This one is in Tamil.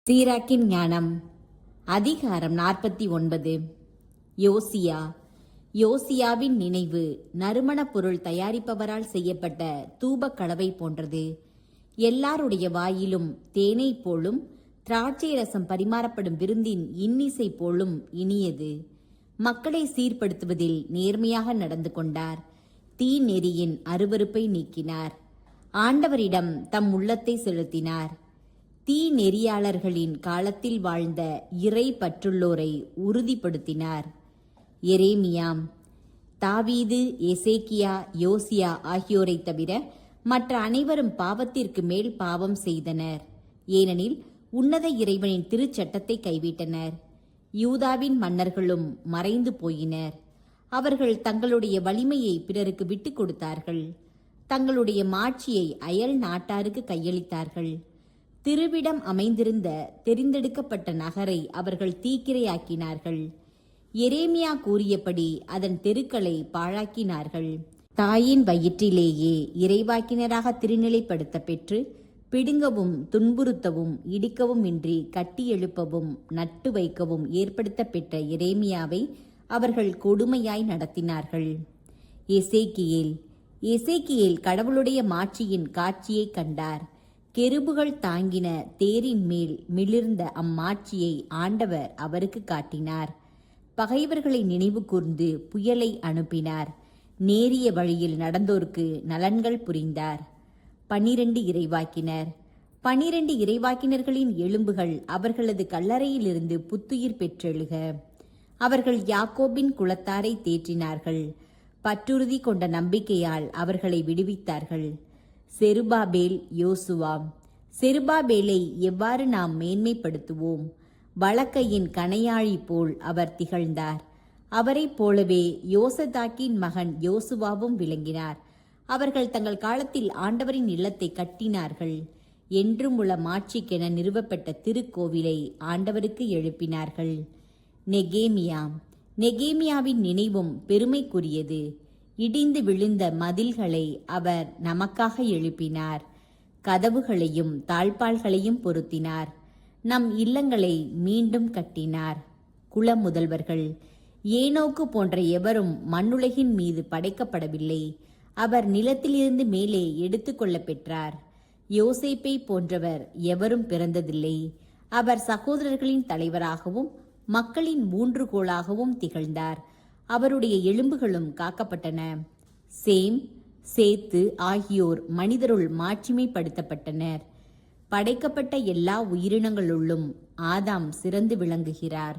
சீராக்கின் ஞானம் அதிகாரம் 49. யோசியாவின் நினைவு நறுமணப் பொருள் தயாரிப்பவரால் செய்யப்பட்ட தூபக் கலவை போன்றது. எல்லாருடைய வாயிலும் தேனை போலும் திராட்சை ரசம் பரிமாறப்படும் விருந்தின் இன்னிசை போலும் இனியது. மக்களை சீர்படுத்துவதில் நேர்மையாக நடந்து கொண்டார். தீ நெறியின் அருவருப்பை நீக்கினார். ஆண்டவரிடம் தம் உள்ளத்தை செலுத்தினார். தீ நெறியாளர்களின் காலத்தில் வாழ்ந்த இறை பற்றுள்ளோரை உறுதிப்படுத்தினார். எரேமியாம். தாவீது, எசேக்கியா, யோசியா ஆகியோரை தவிர மற்ற அனைவரும் பாவத்திற்கு மேல் பாவம் செய்தனர். ஏனெனில் உன்னத இறைவனின் திருச்சட்டத்தை கைவிட்டனர். யூதாவின் மன்னர்களும் மறைந்து போயினர். அவர்கள் தங்களுடைய வலிமையை பிறருக்கு விட்டுக் கொடுத்தார்கள். தங்களுடைய மாட்சியை அயல் நாட்டாருக்கு கையளித்தார்கள். திருவிடம் அமைந்திருந்த தெரிந்தெடுக்கப்பட்ட நகரை அவர்கள் தீக்கிரையாக்கினார்கள். எரேமியா கூறியபடி அதன் தெருக்களை பாழாக்கினார்கள். தாயின் வயிற்றிலேயே இறைவாக்கினராக திருநிலைப்படுத்த பெற்று பிடுங்கவும் துன்புறுத்தவும் இடிக்கவும் இன்றி கட்டி எழுப்பவும் நட்டு வைக்கவும் ஏற்படுத்த பெற்ற எரேமியாவை அவர்கள் கொடுமையாய் நடத்தினார்கள். எசேக்கியேல் கடவுளுடைய மாட்சியின் காட்சியை கண்டார். கெருபுகள் தாங்கின தேரின் மேல் மிளிர்ந்த அம்மாட்சியை ஆண்டவர் அவருக்கு காட்டினார். பகைவர்களை நினைவு கூர்ந்து புயலை அனுப்பினார். நேரிய வழியில் நடந்தோருக்கு நலன்கள் புரிந்தார். 12 இறைவாக்கினர். 12 இறைவாக்கினர்களின் எலும்புகள் அவர்களது கல்லறையிலிருந்து புத்துயிர் பெற்றெழுக. அவர்கள் யாக்கோபின் குலத்தாரை தேற்றினார்கள். பற்றுறுதி கொண்ட நம்பிக்கையால் அவர்களை விடுவித்தார்கள். செருபாபேல், யோசுவா. செருபாபேலை எவ்வாறு நாம் மேன்மைப்படுத்துவோம்? வலக்கையின் கணையாழி போல் அவர் திகழ்ந்தார். அவரைப் போலவே யோசதாக்கின் மகன் யோசுவாவும் விளங்கினார். அவர்கள் தங்கள் காலத்தில் ஆண்டவரின் இல்லத்தை கட்டினார்கள். என்றும் உள்ள மாட்சிக்கென நிறுவப்பட்ட திருக்கோவிலை ஆண்டவருக்கு எழுப்பினார்கள். நெகேமியாவின் நினைவும் பெருமைக்குரியது. இடிந்து விழுந்த மதில்களை அவர் நமக்காக எழுப்பினார். கதவுகளையும் தாழ்பாள்களையும் பொருத்தினார். நம் இல்லங்களை மீண்டும் கட்டினார். குலமுதல்வர்கள். ஏனோக்கு போன்ற எவரும் மண்ணுலகின் மீது படைக்கப்படவில்லை. அவர் நிலத்திலிருந்து மேலே எடுத்துக்கொள்ள பெற்றார். யோசேப்பை போன்றவர் எவரும் பிறந்ததில்லை. அவர் சகோதரர்களின் தலைவராகவும் மக்களின் ஊன்றுகோலாகவும் திகழ்ந்தார். அவருடைய எலும்புகளும் காக்கப்பட்டன. சேம், சேத்து ஆகியோர் மனிதருள் மாட்சிமைப்படுத்தப்பட்டனர். படைக்கப்பட்ட எல்லா உயிரினங்களுள்ளும் ஆதாம் சிறந்து விளங்குகிறார்.